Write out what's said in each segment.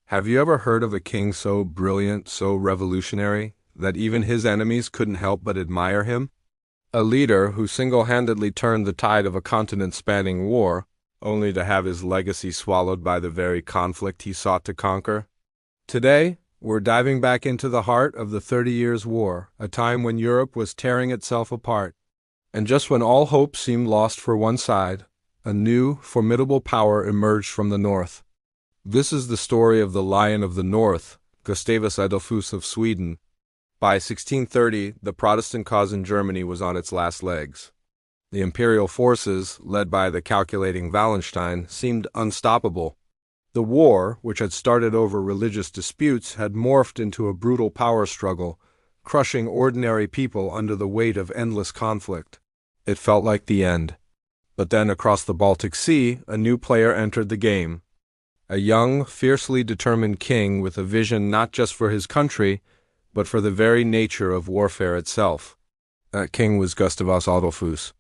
Have you ever heard of a king so brilliant, so revolutionary, that even his enemies couldn't help but admire him? A leader who single-handedly turned the tide of a continent-spanning war, only to have his legacy swallowed by the very conflict he sought to conquer? Today, we're diving back into the heart of the 30 Years' War, a time when Europe was tearing itself apart. And just when all hope seemed lost for one side, a new, formidable power emerged from the north. This is the story of the Lion of the North, Gustavus Adolphus of Sweden. By 1630, the Protestant cause in Germany was on its last legs. The imperial forces, led by the calculating Wallenstein, seemed unstoppable. The war, which had started over religious disputes, had morphed into a brutal power struggle, crushing ordinary people under the weight of endless conflict. It felt like the end. But then across the Baltic Sea, a new player entered the game. A young, fiercely determined king with a vision not just for his country, but for the very nature of warfare itself. That king was Gustavus Adolphus.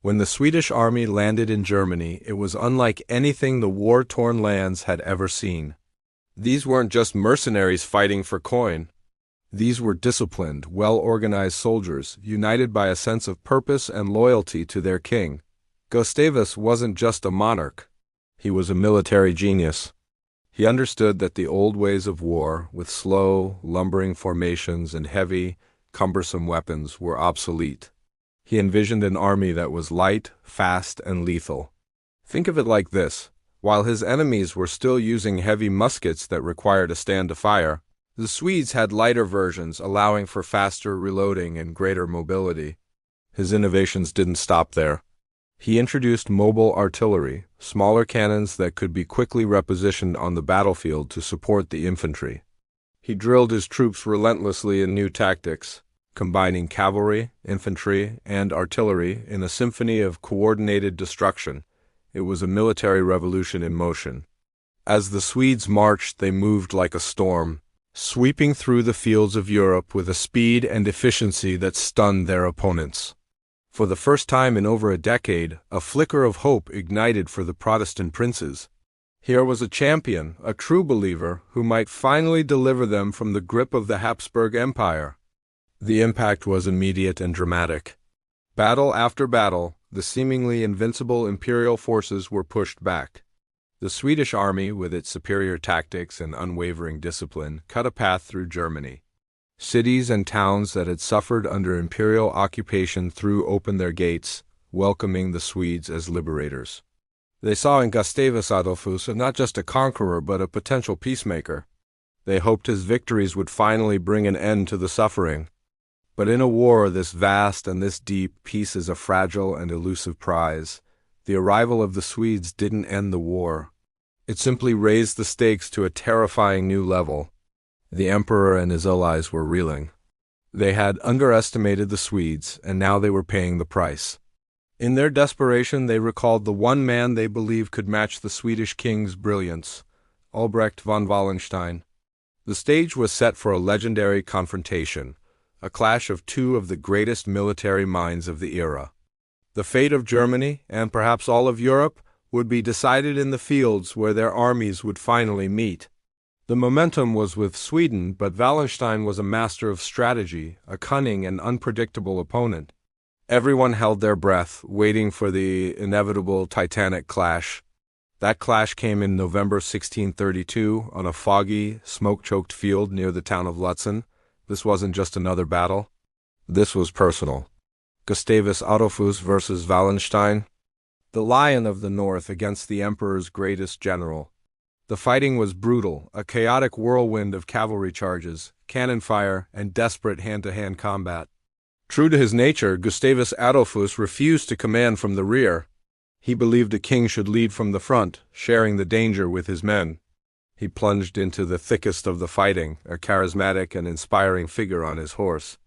When the Swedish army landed in Germany, it was unlike anything the war-torn lands had ever seen. These weren't just mercenaries fighting for coin. These were disciplined, well-organized soldiers, united by a sense of purpose and loyalty to their king. Gustavus wasn't just a monarch. He was a military genius. He understood that the old ways of war, with slow, lumbering formations and heavy, cumbersome weapons, were obsolete. He envisioned an army that was light, fast, and lethal. Think of it like this. While his enemies were still using heavy muskets that required a stand to fire, the Swedes had lighter versions allowing for faster reloading and greater mobility. His innovations didn't stop there. He introduced mobile artillery, smaller cannons that could be quickly repositioned on the battlefield to support the infantry. He drilled his troops relentlessly in new tactics, combining cavalry, infantry, and artillery in a symphony of coordinated destruction. It was a military revolution in motion. As the Swedes marched, they moved like a storm, sweeping through the fields of Europe with a speed and efficiency that stunned their opponents. For the first time in over a decade, a flicker of hope ignited for the Protestant princes. Here was a champion, a true believer, who might finally deliver them from the grip of the Habsburg Empire. The impact was immediate and dramatic. Battle after battle, the seemingly invincible imperial forces were pushed back. The Swedish army, with its superior tactics and unwavering discipline, cut a path through Germany. Cities and towns that had suffered under imperial occupation threw open their gates, welcoming the Swedes as liberators. They saw in Gustavus Adolphus not just a conqueror but a potential peacemaker. They hoped his victories would finally bring an end to the suffering. But in a war this vast and this deep, peace is a fragile and elusive prize. The arrival of the Swedes didn't end the war. It simply raised the stakes to a terrifying new level. The emperor and his allies were reeling. They had underestimated the Swedes, and now they were paying the price. In their desperation, they recalled the one man they believed could match the Swedish king's brilliance, Albrecht von Wallenstein. The stage was set for a legendary confrontation, a clash of two of the greatest military minds of the era. The fate of Germany, and perhaps all of Europe, would be decided in the fields where their armies would finally meet. The momentum was with Sweden, but Wallenstein was a master of strategy, a cunning and unpredictable opponent. Everyone held their breath, waiting for the inevitable titanic clash. That clash came in November 1632 on a foggy, smoke-choked field near the town of Lutzen. This wasn't just another battle. This was personal. Gustavus Adolphus versus Wallenstein, the Lion of the North against the Emperor's greatest general. The fighting was brutal, a chaotic whirlwind of cavalry charges, cannon fire, and desperate hand-to-hand combat. True to his nature, Gustavus Adolphus refused to command from the rear. He believed a king should lead from the front, sharing the danger with his men. He plunged into the thickest of the fighting, a charismatic and inspiring figure on his horse.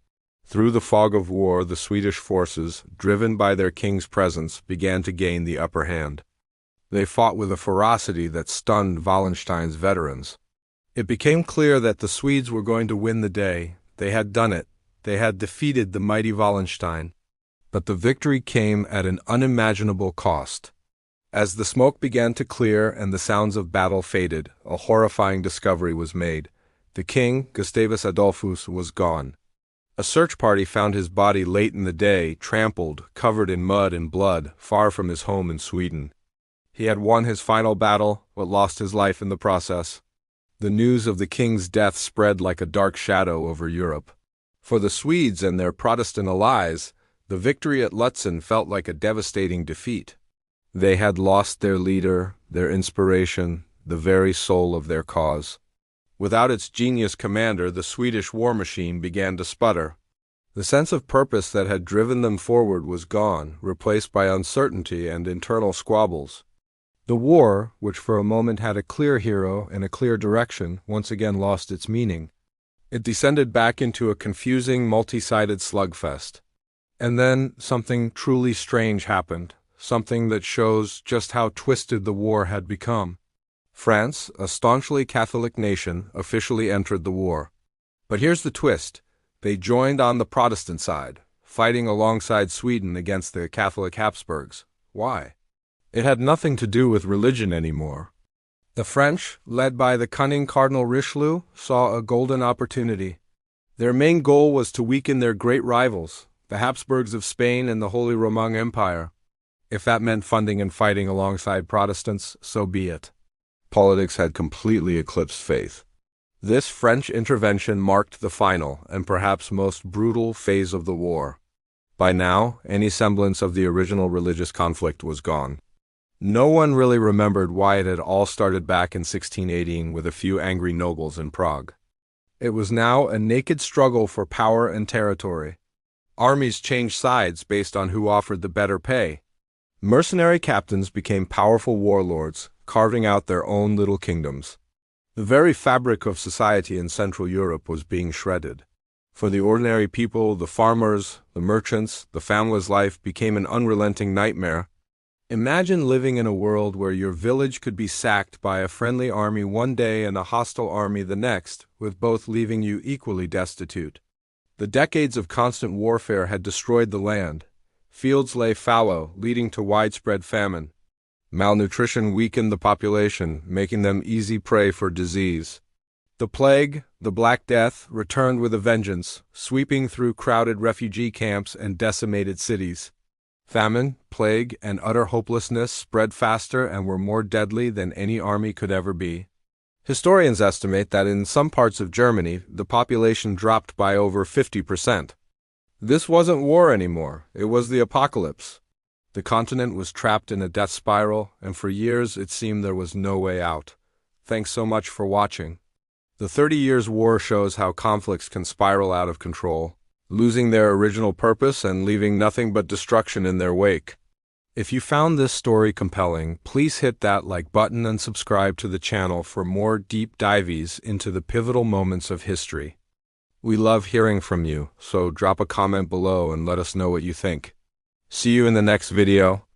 Through the fog of war, the Swedish forces, driven by their king's presence, began to gain the upper hand. They fought with a ferocity that stunned Wallenstein's veterans. It became clear that the Swedes were going to win the day. They had done it. They had defeated the mighty Wallenstein. But the victory came at an unimaginable cost. As the smoke began to clear and the sounds of battle faded, a horrifying discovery was made. The king, Gustavus Adolphus, was gone. A search party found his body late in the day, trampled, covered in mud and blood, far from his home in Sweden. He had won his final battle, but lost his life in the process. The news of the king's death spread like a dark shadow over Europe. For the Swedes and their Protestant allies, the victory at Lutzen felt like a devastating defeat. They had lost their leader, their inspiration, the very soul of their cause. Without its genius commander, the Swedish war machine began to sputter. The sense of purpose that had driven them forward was gone, replaced by uncertainty and internal squabbles. The war, which for a moment had a clear hero and a clear direction, once again lost its meaning. It descended back into a confusing, multi-sided slugfest. And then something truly strange happened. Something that shows just how twisted the war had become. France, a staunchly Catholic nation, officially entered the war. But here's the twist. They joined on the Protestant side, fighting alongside Sweden against the Catholic Habsburgs. Why? It had nothing to do with religion anymore. The French, led by the cunning Cardinal Richelieu, saw a golden opportunity. Their main goal was to weaken their great rivals, the Habsburgs of Spain and the Holy Roman Empire. If that meant funding and fighting alongside Protestants, so be it. Politics had completely eclipsed faith. This French intervention marked the final, and perhaps most brutal, phase of the war. By now, any semblance of the original religious conflict was gone. No one really remembered why it had all started back in 1618 with a few angry nobles in Prague. It was now a naked struggle for power and territory. Armies changed sides based on who offered the better pay. Mercenary captains became powerful warlords, carving out their own little kingdoms. The very fabric of society in Central Europe was being shredded. For the ordinary people, the farmers, the merchants, the family's life became an unrelenting nightmare. Imagine living in a world where your village could be sacked by a friendly army one day and a hostile army the next, with both leaving you equally destitute. The decades of constant warfare had destroyed the land. Fields lay fallow, leading to widespread famine. Malnutrition weakened the population, making them easy prey for disease. The plague, the Black Death, returned with a vengeance, sweeping through crowded refugee camps and decimated cities. Famine, plague, and utter hopelessness spread faster and were more deadly than any army could ever be. Historians estimate that in some parts of Germany, the population dropped by over 50%. This wasn't war anymore, it was the apocalypse. The continent was trapped in a death spiral, and for years it seemed there was no way out. Thanks so much for watching. The 30 Years' War shows how conflicts can spiral out of control, losing their original purpose and leaving nothing but destruction in their wake. If you found this story compelling, please hit that like button and subscribe to the channel for more deep dives into the pivotal moments of history. We love hearing from you, so drop a comment below and let us know what you think. See you in the next video.